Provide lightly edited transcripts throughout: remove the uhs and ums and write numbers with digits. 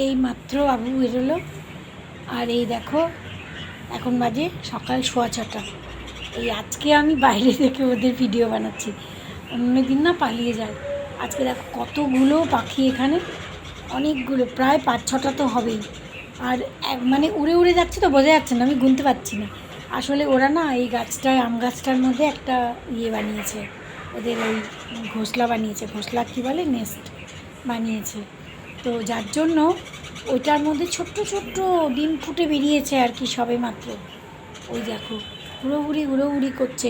এই মাত্র বাবু বেরোলো, আর এই দেখো এখন বাজে সকাল 6:15। এই আজকে আমি বাইরে থেকে ওদের ভিডিও বানাচ্ছি, অন্যদিন না পালিয়ে যায়। আজকে দেখো কতগুলো পাখি এখানে, অনেকগুলো, প্রায় 5-6টা তো হবেই। আর মানে উড়ে উড়ে যাচ্ছে তো বোঝা যাচ্ছে না, আমি গুনতে পারছি না। আসলে ওরা না এই গাছটায়, আম গাছটার মধ্যে একটা ইয়ে বানিয়েছে, ওদের ওই ঘোঁসলা বানিয়েছে, ঘোঁসলা কী বলে, নেস্ট বানিয়েছে। তো যার জন্য ওইটার মধ্যে ছোট্ট ছোট্ট ডিম ফুটে বেরিয়েছে আর কি, সবে মাত্র। ওই দেখো ঘুরোঘুরি করছে,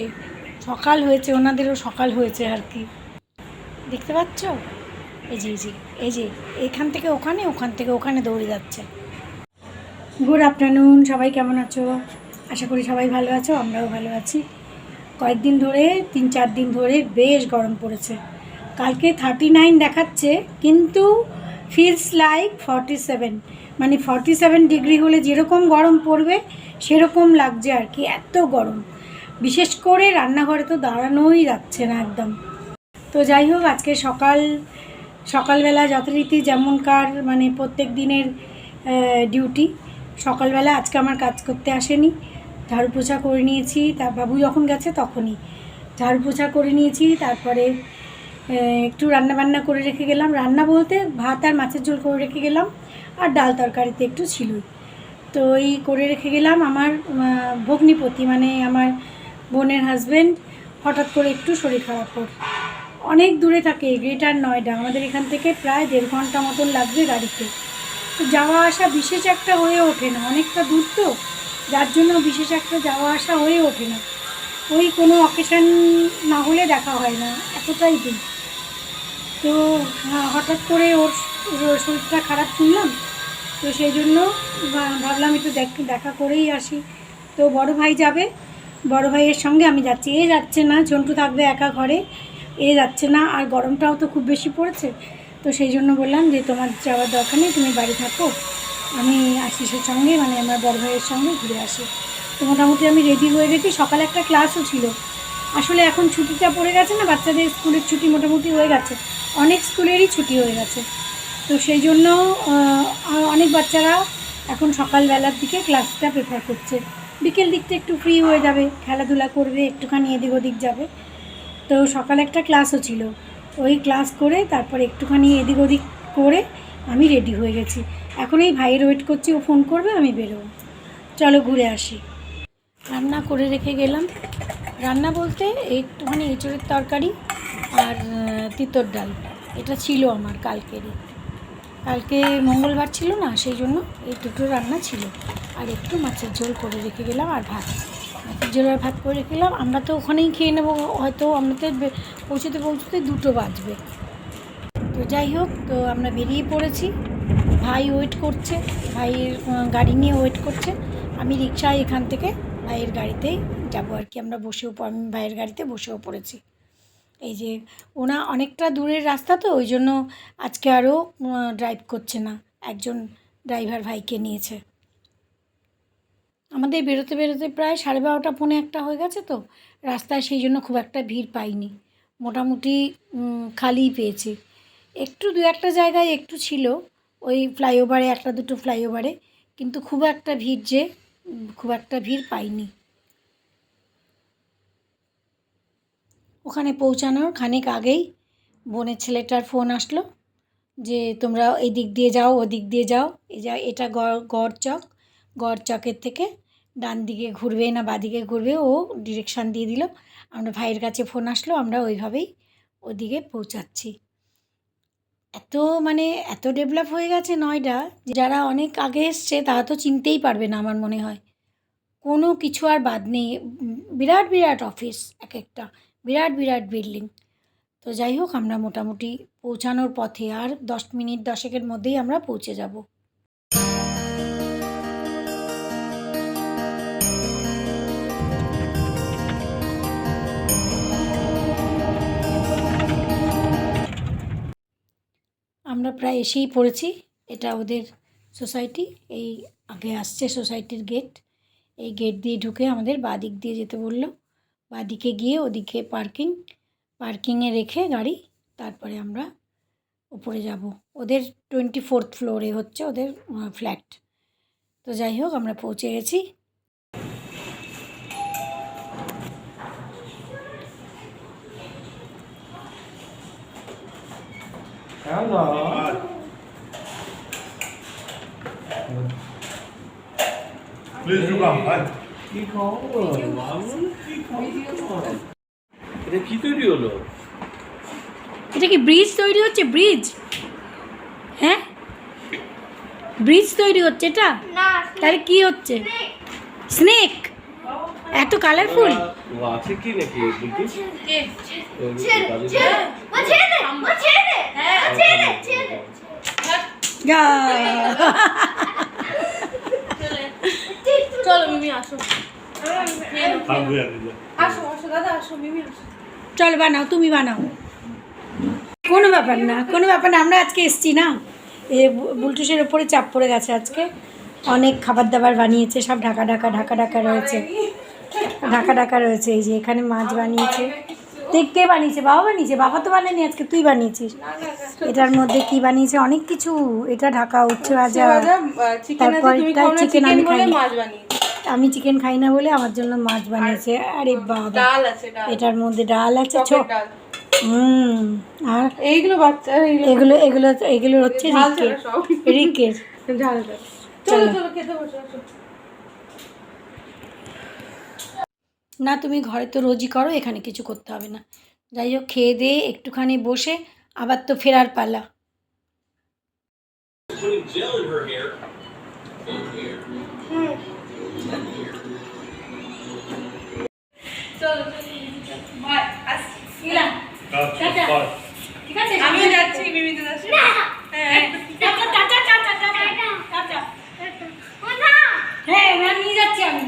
সকাল হয়েছে, ওনাদেরও সকাল হয়েছে আর কি, দেখতে পাচ্ছ? এই যে এই যে এই যে এখান থেকে ওখানে, ওখান থেকে ওখানে দৌড়ে যাচ্ছে। গুড আফটারনুন, সবাই কেমন আছো? আশা করি সবাই ভালো আছো, আমরাও ভালো আছি। কয়েকদিন ধরে, 3-4 দিন ধরে বেশ গরম পড়েছে। কালকে 39 দেখাচ্ছে, কিন্তু ফিলস লাইক 47, মানে 47 ডিগ্রি হলে যেরকম গরম পড়বে সেরকম লাগছে আর কি, এত গরম। বিশেষ করে রান্নাঘরে তো দাঁড়ানোই যাচ্ছে না একদম। তো যাই হোক, আজকে সকালবেলা যথারীতি যেমনকার মানে প্রত্যেক দিনের ডিউটি, সকালবেলা আজকে আমার কাজ করতে আসেনি, ঝাড়ু পোছা করে নিয়েছি। তার বাবু যখন গেছে তখনই ঝাড়ু পোছা করে নিয়েছি। তারপরে একটু রান্নাবান্না করে রেখে গেলাম, রান্না বলতে ভাত আর মাছের ঝোল করে রেখে গেলাম, আর ডাল তরকারিতে একটু ছিলই। তো এই করে রেখে গেলাম। আমার ভগ্নিপতি মানে আমার বোনের হাজব্যান্ড হঠাৎ করে একটু শরীর খারাপ ওর, অনেক দূরে থাকে, গ্রেটার নয়ডা, আমাদের এখান থেকে প্রায় 1.5 ঘন্টা মতন লাগবে গাড়িতে। তো যাওয়া আসা বিশেষ একটা হয়ে ওঠে না, অনেকটা দূর তো, যার জন্য বিশেষ একটা যাওয়া আসা হয়ে ওঠে না। ওই কোনো অকেশান না হলে দেখা হয় না, এতটাই দূর। তো হঠাৎ করে ওর শরীরটা খারাপ শুনলাম, তো সেই জন্য ভাবলাম একটু দেখা করেই আসি। তো বড় ভাই যাবে, বড় ভাইয়ের সঙ্গে আমি যাচ্ছি। এ যাচ্ছে না, ঝন্টু থাকবে একা ঘরে, এ যাচ্ছে না, আর গরমটাও তো খুব বেশি পড়েছে। তো সেই জন্য বললাম যে তোমার যাওয়ার দরকার নেই, তুমি বাড়ি থাকো, আমি আশিসের সঙ্গে, মানে আমার বড় ভাইয়ের সঙ্গে ঘুরে আসি। তো মোটামুটি আমি রেডি হয়ে গেছি। সকালে একটা ক্লাসও ছিল, আসলে এখন ছুটিটা পড়ে গেছে না, বাচ্চাদের স্কুলের ছুটি মোটামুটি হয়ে গেছে, অনেক স্কুলেরই ছুটি হয়ে গেছে। তো সেই জন্য অনেক বাচ্চারা এখন সকালবেলার দিকে ক্লাসটা প্রেফার করছে, বিকেল দিকটা একটু ফ্রি হয়ে যাবে, খেলাধুলা করবে, একটুখানি এদিক ওদিক যাবে। তো সকালে একটা ক্লাসও ছিল, ওই ক্লাস করে তারপরে একটুখানি এদিক ওদিক করে আমি রেডি হয়ে গেছি। এখন এই ভাইয়ের ওয়েট করছি, ও ফোন করবে, আমি বেরোবো। চলো ঘুরে আসি। রান্না করে রেখে গেলাম, রান্না বলতে একটুখানি এঁচোড়ের তরকারি আর তিতর ডাল, এটা ছিল আমার কালকেরই। কালকে মঙ্গলবার ছিল না, সেই জন্য এই দুটো রান্না ছিল। আর একটু মাছের ঝোল করে রেখে গেলাম, আর ভাত, মাছের ঝোল আর ভাত করে রেখে গেলাম। আমরা তো ওখানেই খেয়ে নেবো, হয়তো আমাদের পৌঁছতে পৌঁছতে 2টো বাজবে। তো যাই হোক, তো আমরা বেরিয়ে পড়েছি, ভাই ওয়েট করছে, ভাইয়ের গাড়ি নিয়ে ওয়েট করছে। আমি রিকশায় এখান থেকে ভাইয়ের গাড়িতেই যাবো আর কি, আমরা আমি ভাইয়ের গাড়িতে বসেও পড়েছি। এই যে অনেকটা দূরের রাস্তা, তো ওই জন্য আজকে আরও ড্রাইভ করছে না, একজন ড্রাইভার ভাইকে নিয়েছে। আমাদের বেরোতে বেরোতে প্রায় 12:30 পৌনে 1 হয়ে গেছে, তো রাস্তায় সেই জন্য খুব একটা ভিড় পাইনি, মোটামুটি খালিই পেয়েছি। একটু 2-1টা জায়গায় একটু ছিল, ওই ফ্লাইওভারে, 1-2টো ফ্লাইওভারে, কিন্তু খুব একটা ভিড় পাইনি। ওখানে পৌঁছানোর খানিক আগেই বোনের ছেলেটার ফোন আসলো যে তোমরা এই দিক দিয়ে যাও, ওদিক দিয়ে যাও, এটা গড়চকের থেকে ডান দিকে ঘুরবে না বাঁদিকে ঘুরবে, ও ডিরেকশান দিয়ে দিল। আমরা ভাইয়ের কাছে ফোন আসলো, আমরা ওইভাবেই ওদিকে পৌঁছাচ্ছি। মানে এত ডেভেলপ হয়ে গেছে নয়ডা, যারা অনেক আগে এসছে তারা তো চিনতেই পারবে না আমার মনে হয়, কোনো কিছু আর বাদ নেই। বিরাট বিরাট অফিস, এক একটা বিরাট বিরাট বিল্ডিং। তো যাই হোক, আমরা মোটামুটি পৌঁছানোর পথে, আর 10 মিনিট 10-এর মধ্যেই আমরা পৌঁছে যাব। আমরা প্রায় এসেই পড়েছি, এটা ওদের সোসাইটি, এই আগে আসছে সোসাইটির গেট, এই গেট দিয়ে ঢুকে আমাদের বাঁ দিক দিয়ে যেতে বললো। বাঁদিকে গিয়ে ওদিকে পার্কিংয়ে রেখে গাড়ি, তারপরে আমরা উপরে যাব। ওদের 24th ফ্লোরে হচ্ছে ওদের ফ্ল্যাট। তো যাই হোক আমরা পৌঁছে গেছি। Please do come. Hi. এটা কি তৈরি হলো? এটা কি ব্রিজ তৈরি হচ্ছে? ব্রিজ? হ্যাঁ, ব্রিজ তৈরি হচ্ছে এটা? তাহলে কি হচ্ছে? স্নেক? এত কালারফুল? ও আছে কি নাকি বলতে? চলো মিমি আসো। I'm here. আসো আসো দাদা আসো, মিমি আসো। চল বানাও, তুমি বানাও, কোনো ব্যাপার না, কোনো ব্যাপার না। আমরা আজকে এসছি না, এ বুলটুসের ওপরে চাপ পড়ে গেছে। আজকে অনেক খাবার দাবার বানিয়েছে, সব ঢাকা ঢাকা ঢাকা ঢাকা রয়েছে, ঢাকা ঢাকা রয়েছে। এই যে এখানে মাছ বানিয়েছে। দেখ, কে বানিয়েছে? বাবা বানিয়েছে? বাবা তো বানায়নি, আজকে তুই বানিয়েছিস। এটার মধ্যে কি বানিয়েছে? অনেক কিছু। এটা ঢাকা উচ্ছে ভাজা, তারপর চিকেন। আমি খাই না, আমি চিকেন খাই না বলে আমার জন্য মাছ বানিয়েছে। আরে বাবা, এটার মধ্যে ডাল আছে। আর এইগুলো বাচ্চা, এগুলো এগুলো এগুলো হচ্ছে রিকের। চলো চলো খেতে বসো। না, তুমি ঘরে তো রোজই করো, এখানে কিছু করতে হবে না। যাই হোক, খেয়ে দিয়ে একটুখানি বসে আবার তো ফেরার পালা। ঠিক আছে, আমিও যাচ্ছি, মিমি তো যাচ্ছি। হ্যাঁ, নিয়ে যাচ্ছি আমি।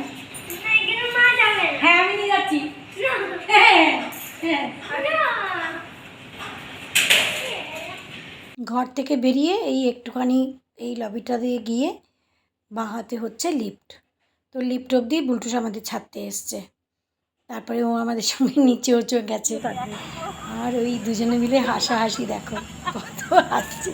হ্যাঁ, আমি নিয়ে যাচ্ছি। ঘর থেকে বেরিয়ে এই একটুখানি এই লবিটা দিয়ে গিয়ে বাঁ হাতে হচ্ছে লিফট। তো লিফট অবধি বুলটুস আমাদের ছাড়তে এসছে। তারপরে ও আমাদের সঙ্গে নিচেও গেছে। আর ওই দুজনে মিলে হাসাহাসি দেখো, কত হাসছে।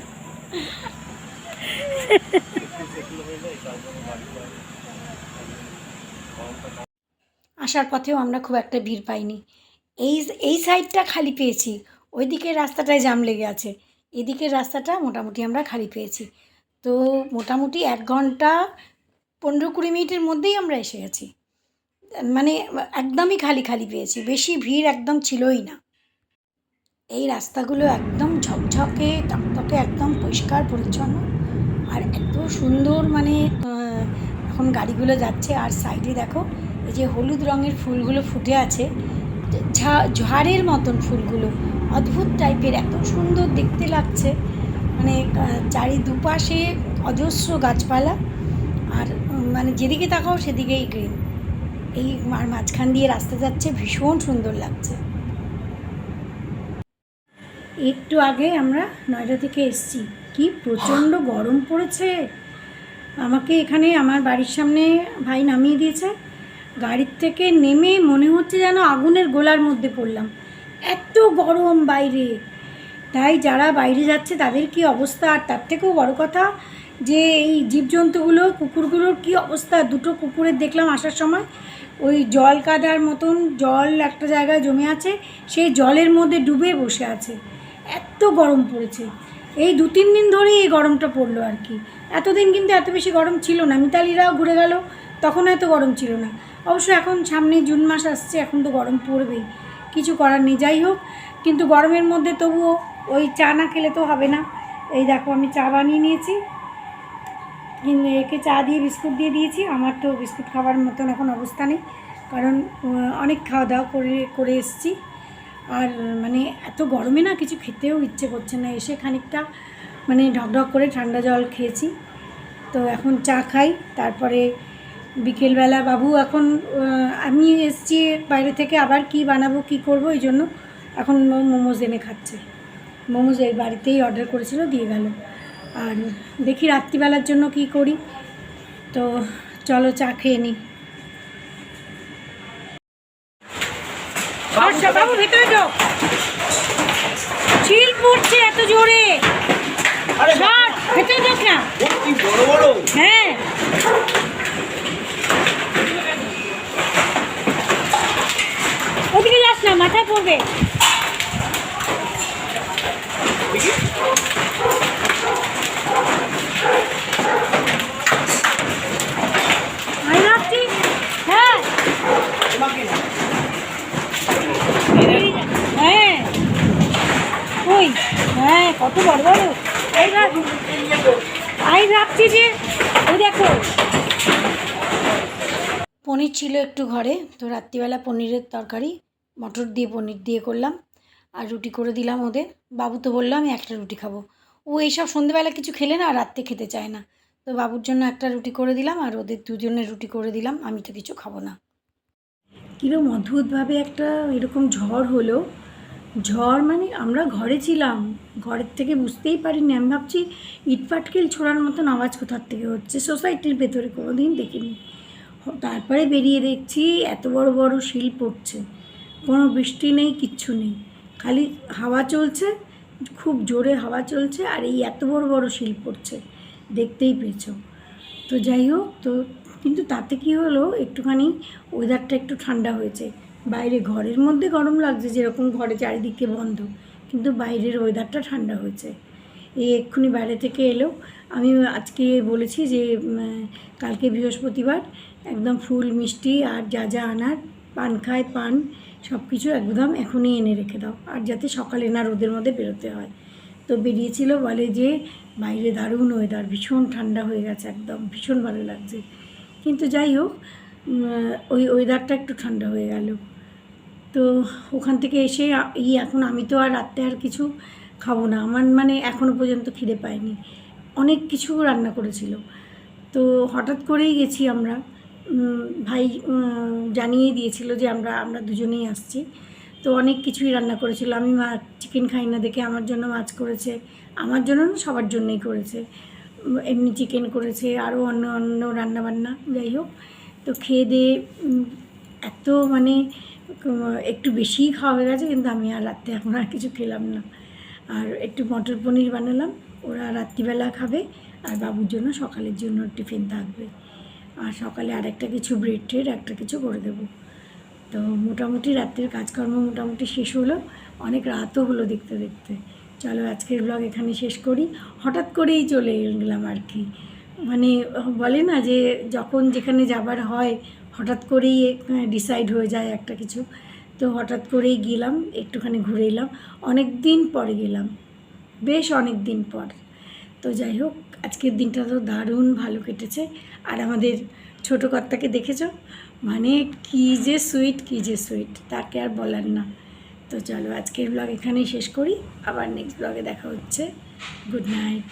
আসার পথেও আমরা খুব একটা ভিড় পাইনি। এই সাইডটা খালি পেয়েছি, ওই দিকের রাস্তাটায় জ্যাম লেগে আছে। এদিকের রাস্তাটা মোটামুটি আমরা খালি পেয়েছি। তো মোটামুটি 1 ঘন্টা 15-20 মিনিটের মধ্যেই আমরা এসে গেছি। মানে একদমই খালি খালি পেয়েছি, বেশি ভিড় একদম ছিলই না। এই রাস্তাগুলো একদম ঝকঝকে টকটকে, একদম পরিষ্কার পরিচ্ছন্ন, আর এত সুন্দর। মানে এখন গাড়িগুলো যাচ্ছে, আর সাইডে দেখো এই যে হলুদ রঙের ফুলগুলো ফুটে আছে, ঝাড়ের মতন ফুলগুলো, অদ্ভুত টাইপের, এত সুন্দর দেখতে লাগছে। মানে দুপাশে অজস্র গাছপালা, আর মানে যেদিকে তাকাও সেদিকেই গ্রিন। এই মাঝখান দিয়ে রাস্তা যাচ্ছে, ভীষণ সুন্দর লাগছে। একটু আগে আমরা নয়ডা থেকে এসেছি, কি প্রচণ্ড গরম পড়েছে। আমাকে এখানে আমার বাড়ির সামনে ভাই নামিয়ে দিয়েছে। গাড়ির থেকে নেমে মনে হচ্ছে যেন আগুনের গোলার মধ্যে পড়লাম, এত গরম বাইরে। তাই যারা বাইরে যাচ্ছে তাদের কি অবস্থা। আর তার থেকেও বড় কথা যে এই জীবজন্তুগুলো, কুকুরগুলোর কি অবস্থা। 2টো কুকুরের দেখলাম আসার সময়, ওই জল কাদার মতন জল একটা জায়গায় জমে আছে, সেই জলের মধ্যে ডুবে বসে আছে। এত গরম পড়েছে, এই 2-3 দিন ধরেই এই গরমটা পড়লো আর কি। এতদিন কিন্তু এত বেশি গরম ছিল না। মিতালিরাও ঘুরে গেল, তখন এত গরম ছিল না। অবশ্য এখন সামনে জুন মাস আসছে, এখন তো গরম পড়বেই, কিছু করার নেই। যাই হোক, কিন্তু গরমের মধ্যে তবুও ওই চা না খেলে তো হবে না। এই দেখো, আমি চা বানিয়ে নিয়েছি, কিন্তু একে চা দিয়ে বিস্কুট দিয়ে দিয়েছি। আমার তো বিস্কুট খাবার মতন এখন অবস্থা নেই, কারণ অনেক খাওয়া দাওয়া করে এসেছি। আর মানে এত গরমে না কিছু খেতেও ইচ্ছে করছে না। এসে খানিকটা মানে ঢকঢক করে ঠান্ডা জল খেয়েছি। তো এখন চা খাই, তারপরে বিকেলবেলা বাবু এখন আমি এসেছি বাইরে থেকে, আবার কি বানাবো কি করব, এই জন্য এখন মোমোজ এনে খাচ্ছে। মোমোজ এই বাড়িতেই অর্ডার করেছিল, দিয়ে গেল। আর দেখি রাত্রিবেলার জন্য কি করি। তো চলো চা খেয়ে নিই। বাবু ভেতরে যাও, শিল পড়ছে এত জোরে। সর, ভেতরে ঢোক না। ও কি বড় বড়। হ্যাঁ, ওদিকে যাস না, মাথায় পড়বে। দেখি। আমি ভাবছি, হ্যাঁ হ্যাঁ ওই, হ্যাঁ কত বড় বড়। আমি ভাবছি যে ওই দেখো, পনির ছিল একটু ঘরে, তো রাত্রিবেলা পনিরের তরকারি মটর দিয়ে পনির দিয়ে করলাম, আর রুটি করে দিলাম ওদের। বাবু তো বললাম আমি একটা রুটি খাবো, ও এইসব সন্ধেবেলা কিছু খেলে না, রাত্রে খেতে চায় না। তো বাবুর জন্য একটা রুটি করে দিলাম, আর ওদের দুজনের রুটি করে দিলাম, আমি তো কিছু খাবো না। কীরকম অদ্ভুতভাবে একটা এরকম ঝড় হলো। ঝড় মানে আমরা ঘরে ছিলাম, ঘরের থেকে বুঝতেই পারিনি। আমি ভাবছি ইটপাটকেল ছোড়ার মতন আওয়াজ কোথার থেকে হচ্ছে, সোসাইটির ভেতরে কোনো দিন দেখিনি। তারপরে বেরিয়ে দেখছি এত বড় বড় শিল পড়ছে, কোনো বৃষ্টি নেই, কিচ্ছু নেই, খালি হাওয়া চলছে, খুব জোরে হাওয়া চলছে, আর এই এত বড় বড় শিল পড়ছে, দেখতেই পেয়েছো। তো যাই হোক, তো কিন্তু তাতে কি হলো, একটুখানি ওয়েদারটা একটু ঠান্ডা হয়েছে। বাইরে ঘরের মধ্যে গরম লাগছে, যেরকম ঘরে চারিদিকে বন্ধ, কিন্তু বাইরের ওয়েদারটা ঠান্ডা হয়েছে। এই এক্ষুনি বাইরে থেকে এলো। আমি আজকে বলেছি যে কালকে বৃহস্পতিবার, একদম ফুল মিষ্টি আর যা যা আনার, পান খায় পান, সব কিছু একদম এখনই এনে রেখে দাও, আর যাতে সকালে না রোদের মধ্যে বেরোতে হয়। তো বেরিয়েছিল, বলে যে বাইরে দারুণ ওয়েদার, ভীষণ ঠান্ডা হয়ে গেছে, একদম ভীষণ ভালো লাগছে। কিন্তু যাই হোক, ওই ওয়েদারটা একটু ঠান্ডা হয়ে গেল। তো ওখান থেকে এসে এখন আমি তো আর রাত্রে আর কিছু খাবো না, আমার মানে এখনও পর্যন্ত খিদে পায়নি। অনেক কিছু রান্না করেছিল, তো হঠাৎ করেই গেছি আমরা। ভাই জানিয়ে দিয়েছিল যে আমরা দুজনেই আসছি, তো অনেক কিছুই রান্না করেছিল। আমি চিকেন খাই না দেখে আমার জন্য মাছ করেছে, আমার জন্য না সবার জন্যই করেছে। এমনি চিকেন করেছে, আরও অন্য অন্য রান্নাবান্না। যাই হোক, তো খেয়ে দিয়ে এত মানে একটু বেশিই খাওয়া হয়ে গেছে, কিন্তু আমি আর রাত্রে এখন আর কিছু খেলাম না। আর একটু মটর পনির বানালাম, ওরা রাত্রিবেলা খাবে, আর বাবুর জন্য সকালের জন্য টিফিন থাকবে, আর সকালে আরেকটা কিছু ব্রেড ট্রেড একটা কিছু করে দেবো। তো মোটামুটি রাত্রের কাজকর্ম মোটামুটি শেষ হলো, অনেক রাতও হলো দেখতে দেখতে। চলো আজকের ব্লগ এখানে শেষ করি। হঠাৎ করেই চলে গেলাম আর কি, মানে বলে না যে যখন যেখানে যাবার হয় হঠাৎ করেই ডিসাইড হয়ে যায় একটা কিছু। তো হঠাৎ করেই গেলাম, একটুখানি ঘুরে এলাম, অনেক দিন পরে গেলাম, বেশ অনেক দিন পর। তো যাই হোক, আজকের দিনটা তো দারুণ ভালো কেটেছে। আর আমাদের ছোটো কর্তাকে দেখেছো, মানে কী যে সুইট, তাকে আর বলার না। তো চলো আজকের ব্লগ এখানেই শেষ করি, আবার নেক্সট ব্লগে দেখা হচ্ছে। Good night.